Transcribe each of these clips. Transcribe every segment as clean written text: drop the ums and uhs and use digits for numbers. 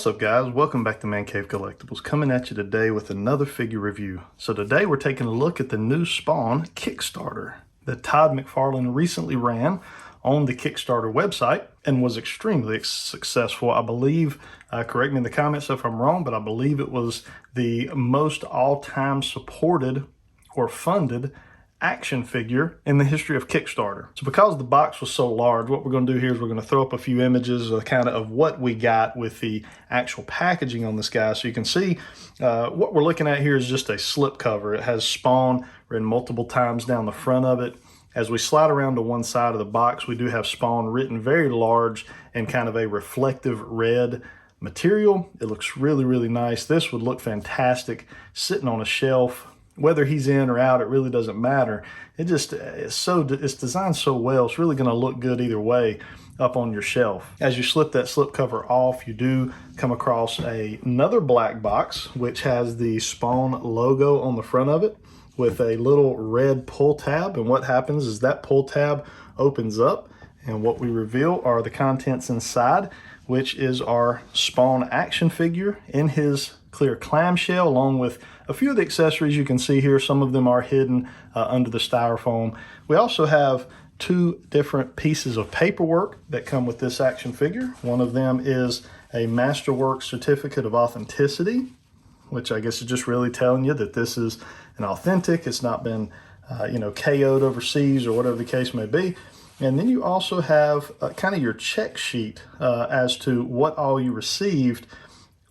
What's up, guys? Welcome back to ManCave Collectibles, coming at you today with another figure review. So today we're taking a look at the new Spawn Kickstarter that Todd McFarlane recently ran on the Kickstarter website and was extremely successful. I believe, correct me in the comments if I'm wrong, but I believe it was the most all-time supported or funded action figure in the history of Kickstarter. So because the box was so large, what we're going to do here is we're going to throw up a few images of what we got with the actual packaging on this guy. So you can see what we're looking at here is just a slip cover. It has Spawn written multiple times down the front of it. As we slide around to one side of the box, we do have Spawn written very large and kind of a reflective red material. It looks really, really nice. This would look fantastic sitting on a shelf. Whether he's in or out, it really doesn't matter. It's designed so well. It's really going to look good either way up on your shelf. As you slip that slip cover off, you do come across another black box, which has the Spawn logo on the front of it with a little red pull tab. And what happens is that pull tab opens up, and what we reveal are the contents inside, which is our Spawn action figure in his clear clamshell, along with a few of the accessories you can see here. Some of them are hidden under the styrofoam. We also have two different pieces of paperwork that come with this action figure. One of them is a Masterwork Certificate of Authenticity, which I guess is just really telling you that this is an authentic. It's not been KO'd overseas or whatever the case may be. And then you also have kind of your check sheet as to what all you received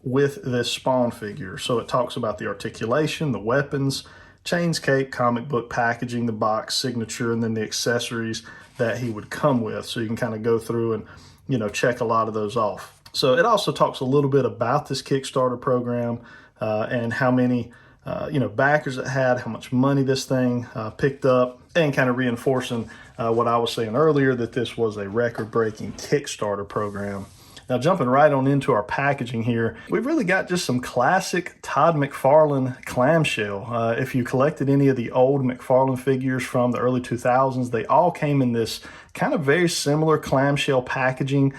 with this Spawn figure. So it talks about the articulation, the weapons, chains, cape, comic book, packaging, the box, signature, and then the accessories that he would come with. So you can kind of go through and check a lot of those off. So it also talks a little bit about this Kickstarter program and how many backers it had, how much money this thing picked up, and kind of reinforcing what I was saying earlier, that this was a record-breaking Kickstarter program. Now, jumping right on into our packaging here, we've really got just some classic Todd McFarlane clamshell. If you collected any of the old McFarlane figures from the early 2000s, they all came in this kind of very similar clamshell packaging,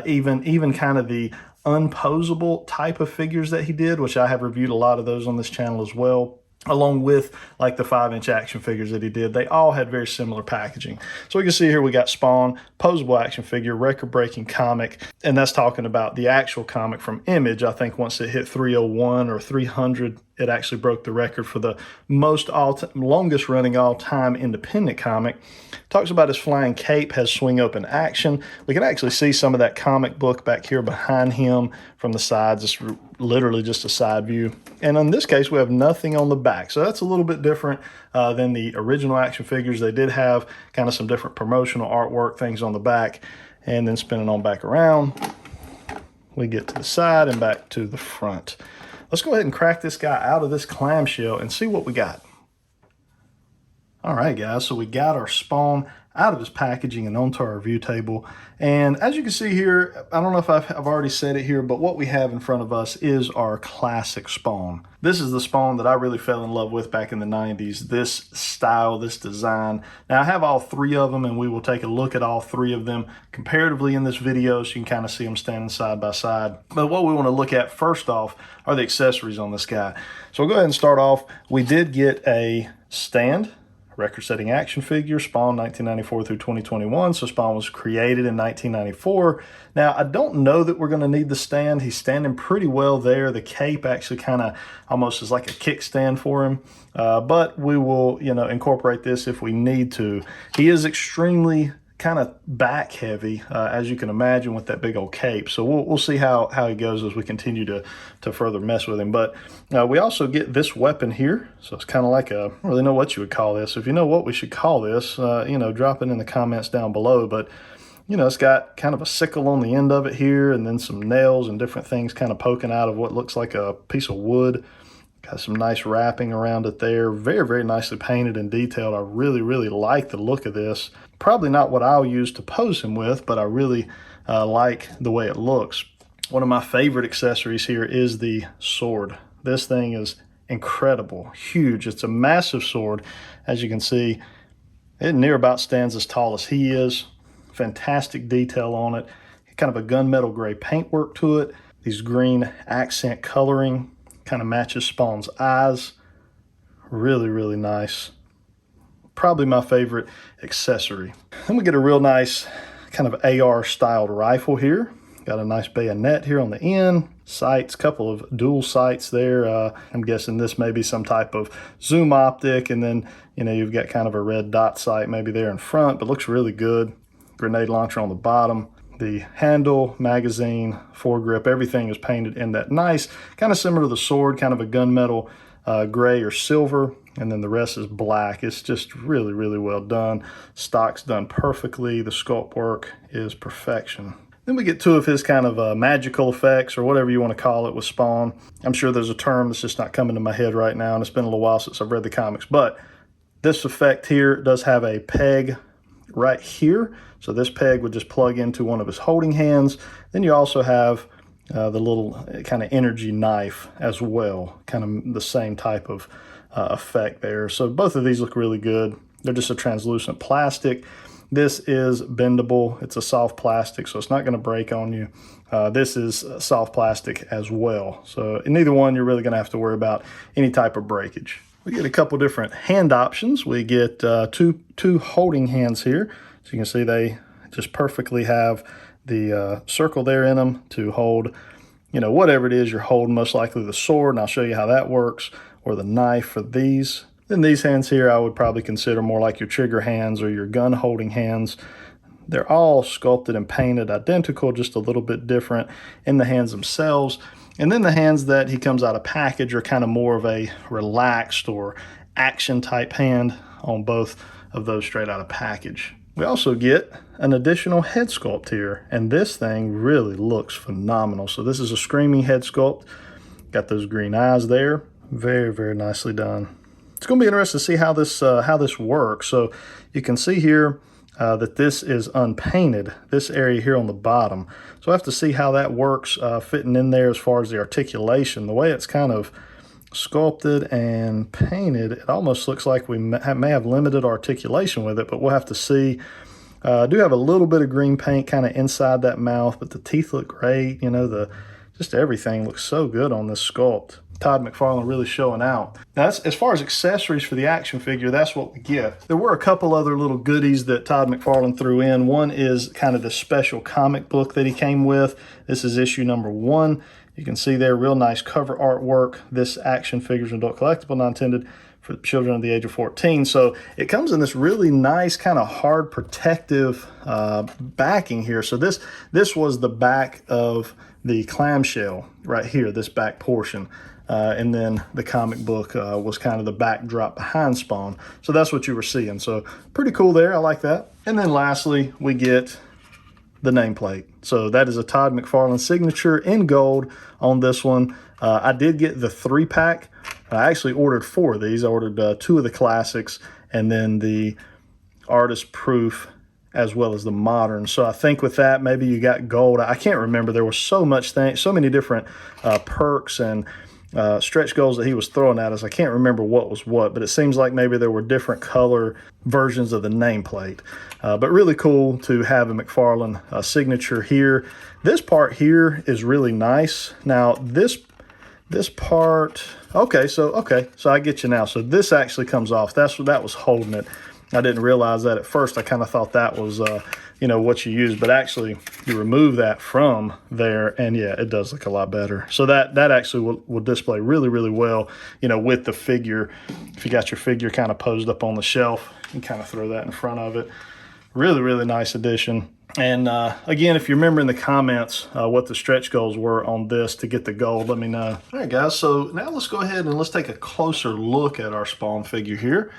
even kind of the unposable type of figures that he did, which I have reviewed a lot of those on this channel as well, along with like the 5-inch action figures that he did. They all had very similar packaging. So we can see here we got Spawn, posable action figure, record-breaking comic, and that's talking about the actual comic from Image. I think once it hit 301 or 300, it actually broke the record for the longest running all-time independent comic. Talks about his flying cape, has swing open action. We can actually see some of that comic book back here behind him from the sides. It's literally just a side view. And in this case, we have nothing on the back. So that's a little bit different than the original action figures. They did have kind of some different promotional artwork things on the back. And then spinning on back around, we get to the side and back to the front. Let's go ahead and crack this guy out of this clamshell and see what we got. All right, guys, so we got our Spawn out of his packaging and onto our review table. And as you can see here, I don't know if I've already said it here, but what we have in front of us is our classic Spawn. This is the Spawn that I really fell in love with back in the 90s, this style, this design. Now, I have all three of them, and we will take a look at all three of them comparatively in this video so you can kind of see them standing side by side. But what we want to look at first off are the accessories on this guy. So we'll go ahead and start off. We did get a stand, record-setting action figure, Spawn 1994 through 2021. So Spawn was created in 1994. Now, I don't know that we're going to need the stand. He's standing pretty well there. The cape actually kind of almost is like a kickstand for him. But we will, incorporate this if we need to. He is extremely kind of back heavy, as you can imagine, with that big old cape. So we'll see how he goes as we continue to further mess with him. But we also get this weapon here. So it's kind of like I don't really know what you would call this. If you know what we should call this, drop it in the comments down below. But it's got kind of a sickle on the end of it here, and then some nails and different things kind of poking out of what looks like a piece of wood. Got some nice wrapping around it there. Very, very nicely painted and detailed. I really, really like the look of this. Probably not what I'll use to pose him with, but I really like the way it looks. One of my favorite accessories here is the sword. This thing is incredible, huge. It's a massive sword. As you can see, it near about stands as tall as he is. Fantastic detail on it. Kind of a gunmetal gray paintwork to it. These green accent coloring kind of matches Spawn's eyes. Really, really nice. Probably my favorite accessory. Then we get a real nice kind of AR styled rifle here. Got a nice bayonet here on the end. Sights, couple of dual sights there. I'm guessing this may be some type of zoom optic, and then you've got kind of a red dot sight maybe there in front, but looks really good. Grenade launcher on the bottom. The handle, magazine, foregrip, everything is painted in that nice, kind of similar to the sword, kind of a gunmetal gray or silver, and then the rest is black. It's just really, really well done. Stock's done perfectly. The sculpt work is perfection. Then we get two of his kind of magical effects, or whatever you want to call it, with Spawn. I'm sure there's a term that's just not coming to my head right now, and it's been a little while since I've read the comics, but this effect here does have a peg right here. So this peg would just plug into one of his holding hands. Then you also have the little kind of energy knife as well, kind of the same type of effect there. So both of these look really good. They're just a translucent plastic. This is bendable. It's a soft plastic, so it's not going to break on you. This is soft plastic as well. So in neither one, you're really going to have to worry about any type of breakage. We get a couple different hand options. We get two holding hands here. So you can see they just perfectly have the circle there in them to hold, whatever it is you're holding, most likely the sword, and I'll show you how that works, or the knife for these. Then these hands here I would probably consider more like your trigger hands or your gun holding hands. They're all sculpted and painted identical, just a little bit different in the hands themselves. And then the hands that he comes out of package are kind of more of a relaxed or action type hand on both of those straight out of package. We also get an additional head sculpt here, and this thing really looks phenomenal. So this is a screaming head sculpt. Got those green eyes there. Very, very nicely done. It's going to be interesting to see how this works. So you can see here that this is unpainted, this area here on the bottom. So I have to see how that works fitting in there as far as the articulation. The way it's kind of sculpted and painted, it almost looks like we may have limited articulation with it, but we'll have to see. I do have a little bit of green paint kind of inside that mouth, but the teeth look great. Just everything looks so good on this sculpt. Todd McFarlane really showing out. Now, as far as accessories for the action figure, that's what we get. There were a couple other little goodies that Todd McFarlane threw in. One is kind of the special comic book that he came with. This is issue number 1. You can see there, real nice cover artwork. This action figure is an adult collectible, not intended for children under the age of 14. So it comes in this really nice kind of hard protective backing here. So this was the back of the clamshell right here, this back portion. And then the comic book was kind of the backdrop behind Spawn. So that's what you were seeing. So pretty cool there. I like that. And then lastly, we get the nameplate. So that is a Todd McFarlane signature in gold on this one. I did get the 3-pack. I actually ordered 4 of these. I ordered 2 of the classics and then the artist proof as well as the modern. So I think with that, maybe you got gold. I can't remember. There was so many different perks and stretch goals that he was throwing at us. I can't remember what was what, but it seems like maybe there were different color versions of the nameplate. But really cool to have a McFarlane signature here. This part here is really nice. Now this part, okay, so I get you now. So this actually comes off. That was holding it. I didn't realize that at first. I kind of thought that was what you use, but actually you remove that from there, and yeah, it does look a lot better. So that actually will display really, really well, with the figure. If you got your figure kind of posed up on the shelf, you can kind of throw that in front of it. Really, really nice addition. And again, if you remember in the comments what the stretch goals were on this to get the gold, let me know. All right, guys, so now let's go ahead and let's take a closer look at our Spawn figure here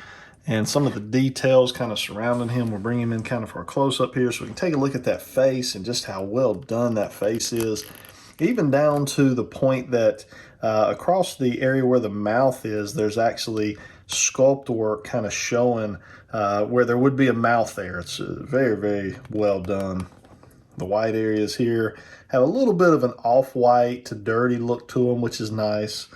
and some of the details kind of surrounding him. We'll bring him in kind of for a close-up here so we can take a look at that face and just how well done that face is. Even down to the point that across the area where the mouth is, there's actually sculpt work kind of showing where there would be a mouth there. It's very, very well done. The white areas here have a little bit of an off-white to dirty look to them, which is nice.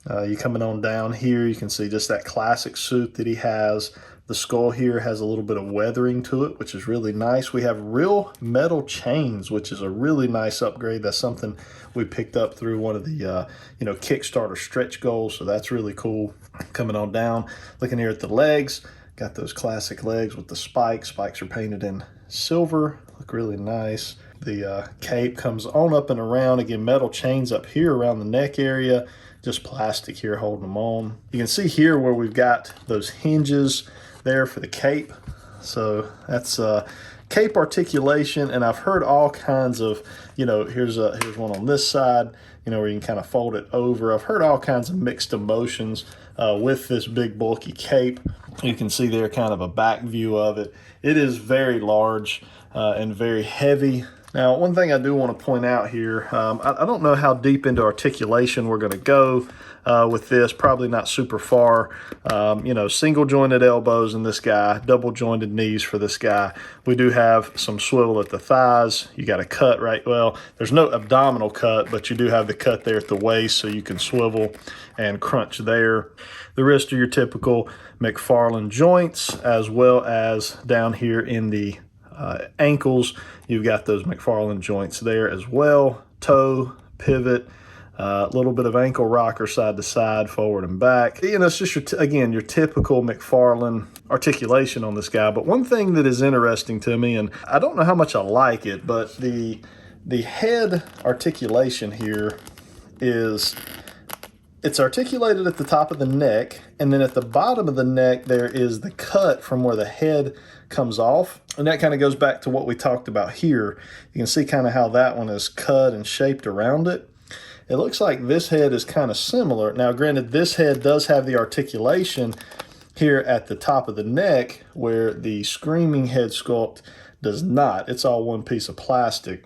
You coming on down here, you can see just that classic suit that he has, The skull here has a little bit of weathering to it, which is really nice. We have real metal chains, which is a really nice upgrade. That's something we picked up through one of the Kickstarter stretch goals, so that's really cool. Coming on down, looking here at the legs, got those classic legs with the spikes. Spikes are painted in silver, look really nice. The cape comes on up and around. Again, metal chains up here around the neck area, just plastic here holding them on. You can see here where we've got those hinges there for the cape. So that's cape articulation, and I've heard all kinds of, here's one on this side, where you can kind of fold it over. I've heard all kinds of mixed emotions with this big bulky cape. You can see there kind of a back view of it. It is very large and very heavy. Now, one thing I do want to point out here, I don't know how deep into articulation we're going to go with this. Probably not super far. Single jointed elbows in this guy, double jointed knees for this guy. We do have some swivel at the thighs. You got a cut right, well, there's no abdominal cut, but you do have the cut there at the waist, so you can swivel and crunch there. The wrists are your typical McFarlane joints, as well as down here in the ankles, you've got those McFarlane joints there as well. Toe, pivot, a little bit of ankle rocker side to side, forward and back. It's just, again, your typical McFarlane articulation on this guy. But one thing that is interesting to me, and I don't know how much I like it, but the head articulation here is, it's articulated at the top of the neck, and then at the bottom of the neck there is the cut from where the head comes off, and that kind of goes back to what we talked about here. You can see kind of how that one is cut and shaped around it. It looks like this head is kind of similar. Now, granted, this head does have the articulation here at the top of the neck, where the Screaming head sculpt does not. It's all one piece of plastic.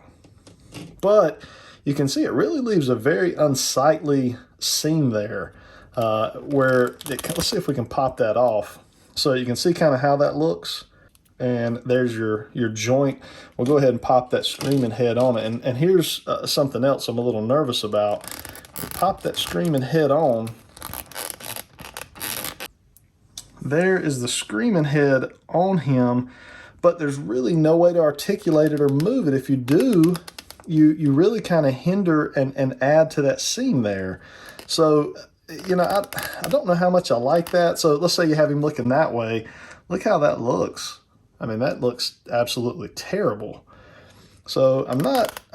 But you can see it really leaves a very unsightly seam there, let's see if we can pop that off. So you can see kind of how that looks. And there's your joint. We'll go ahead and pop that Screaming head on it. And here's something else I'm a little nervous about. Pop that Screaming head on. There is the Screaming head on him, but there's really no way to articulate it or move it. If you do, you really kind of hinder and add to that seam there. So, I don't know how much I like that. So let's say you have him looking that way. Look how that looks. I mean, that looks absolutely terrible. So I'm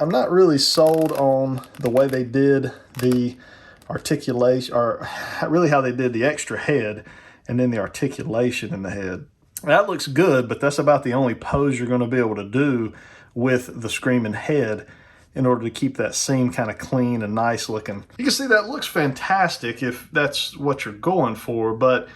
not really sold on the way they did the articulation, or really how they did the extra head and then the articulation in the head. That looks good, but that's about the only pose you're going to be able to do with the Screaming head in order to keep that seam kind of clean and nice looking. You can see that looks fantastic if that's what you're going for, but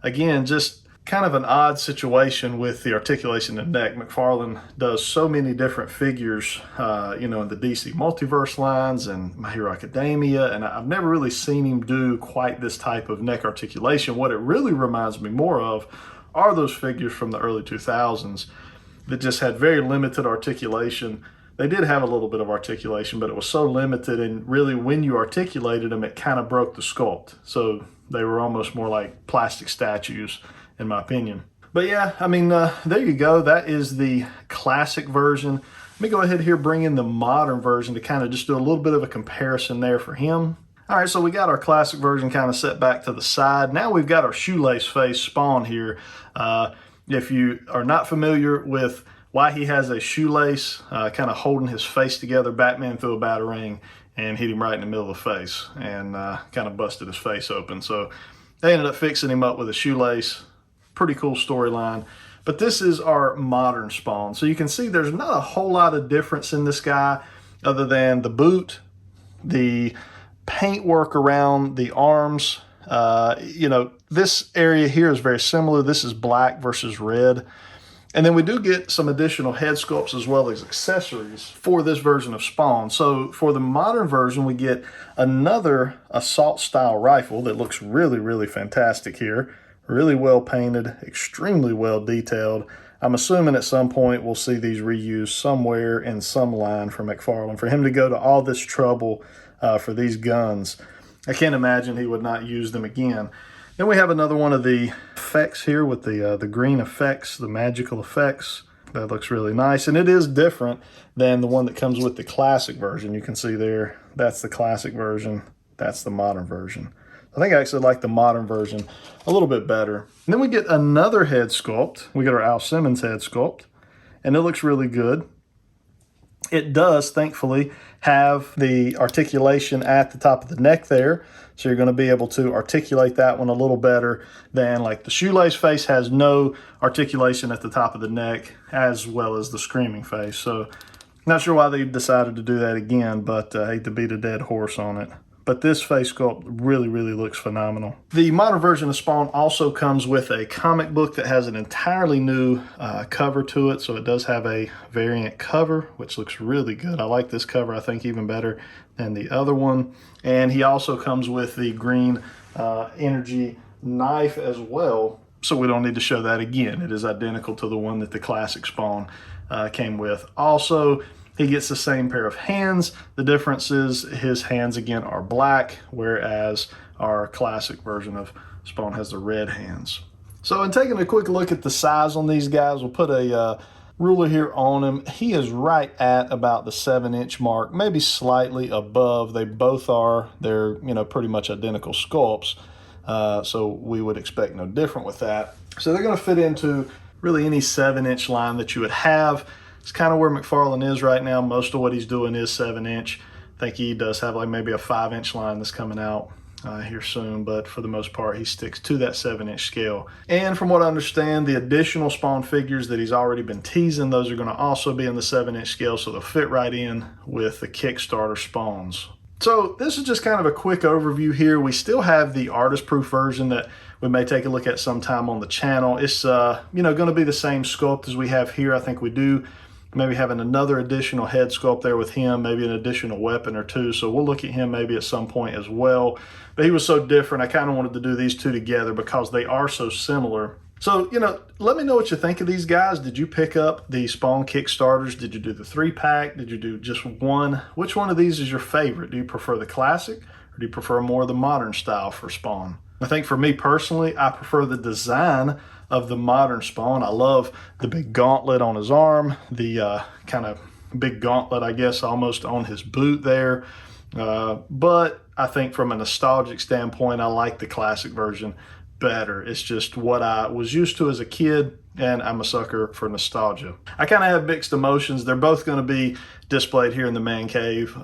again, just kind of an odd situation with the articulation in the neck. McFarlane does so many different figures, in the DC Multiverse lines and My Hero Academia, and I've never really seen him do quite this type of neck articulation. What it really reminds me more of are those figures from the early 2000s that just had very limited articulation. They did have a little bit of articulation, but it was so limited, and really when you articulated them, it kind of broke the sculpt. So they were almost more like plastic statues, in my opinion. But yeah, I mean, there you go. That is the classic version. Let me go ahead here, bring in the modern version to kind of just do a little bit of a comparison there for him. All right, so we got our classic version kind of set back to the side. Now we've got our shoelace face Spawn here. If you are not familiar with why he has a shoelace kind of holding his face together, Batman threw a batarang and hit him right in the middle of the face and kind of busted his face open. So they ended up fixing him up with a shoelace. Pretty cool storyline. But this is our modern Spawn. So you can see there's not a whole lot of difference in this guy other than the boot, the paintwork around the arms. This area here is very similar. This is black versus red. And then we do get some additional head sculpts as well as accessories for this version of Spawn. So for the modern version, we get another assault style rifle that looks really, really fantastic here. Really well painted, extremely well detailed. I'm assuming at some point we'll see these reused somewhere in some line for McFarlane. For him to go to all this trouble for these guns, I can't imagine he would not use them again. Then we have another one of the effects here with the green effects, the magical effects. That looks really nice, and it is different than the one that comes with the classic version. You can see there, that's the classic version, that's the modern version. I think I actually like the modern version a little bit better. And then we get another head sculpt. We get our Al Simmons head sculpt, and it looks really good. It does, thankfully, have the articulation at the top of the neck there. So you're going to be able to articulate that one a little better than like the shoelace face has no articulation at the top of the neck, as well as the screaming face. So not sure why they decided to do that again, but I hate to beat a dead horse on it. But this face sculpt really, really looks phenomenal. The modern version of Spawn also comes with a comic book that has an entirely new cover to it. So it does have a variant cover, which looks really good. I like this cover, I think, even better than the other one. And he also comes with the green energy knife as well. So we don't need to show that again. It is identical to the one that the classic Spawn came with. Also, he gets the same pair of hands. The difference is his hands, again, are black, whereas our classic version of Spawn has the red hands. So in taking a quick look at the size on these guys, we'll put a ruler here on him. He is right at about the 7-inch mark, maybe slightly above. They both are. They're, you know, pretty much identical sculpts. So we would expect no different with that. So they're going to fit into really any 7-inch line that you would have. It's kind of where McFarlane is right now. Most of what he's doing is 7-inch. I think he does have like maybe a 5-inch line that's coming out here soon, but for the most part, he sticks to that 7-inch scale. And from what I understand, the additional Spawn figures that he's already been teasing, those are going to also be in the 7-inch scale, so they'll fit right in with the Kickstarter Spawns. So this is just kind of a quick overview here. We still have the artist proof version that we may take a look at sometime on the channel. It's you know, going to be the same sculpt as we have here. I think we do maybe having another additional head sculpt there with him, maybe an additional weapon or two. So we'll look at him maybe at some point as well. But he was so different, I kind of wanted to do these two together because they are so similar. So, you know, let me know what you think of these guys. Did you pick up the Spawn Kickstarters? Did you do the 3-pack? Did you do just one? Which one of these is your favorite? Do you prefer the classic, or do you prefer more of the modern style for Spawn? I think for me personally, I prefer the design of the modern Spawn. I love the big gauntlet on his arm, the kind of big gauntlet, I guess, almost on his boot there. But I think from a nostalgic standpoint, I like the classic version better. It's just what I was used to as a kid, and I'm a sucker for nostalgia. I kind of have mixed emotions. They're both going to be displayed here in the man cave.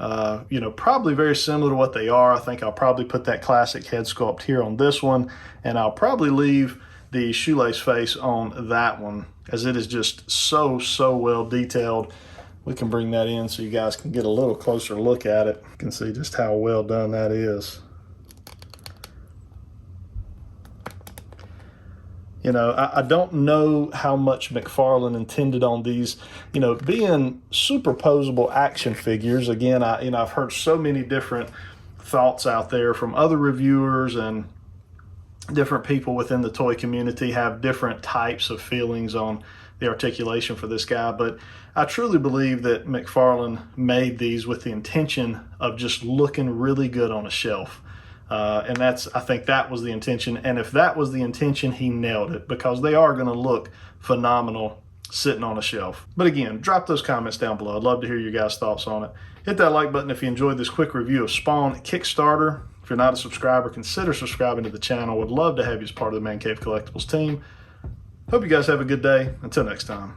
You know, probably very similar to what they are. I think I'll probably put that classic head sculpt here on this one, and I'll probably leave the shoelace face on that one, as it is just so well detailed. We can bring that in so you guys can get a little closer look at it. You can see just how well done that is. You know, I don't know how much McFarlane intended on these, you know, being superposable action figures. Again, I've heard so many different thoughts out there from other reviewers, and different people within the toy community have different types of feelings on the articulation for this guy. But I truly believe that McFarlane made these with the intention of just looking really good on a shelf. And I think that was the intention. And if that was the intention, he nailed it, because they are going to look phenomenal sitting on a shelf. But again, drop those comments down below. I'd love to hear your guys' thoughts on it. Hit that like button if you enjoyed this quick review of Spawn Kickstarter. If you're not a subscriber, consider subscribing to the channel. Would love to have you as part of the ManCave Collectibles team. Hope you guys have a good day. Until next time.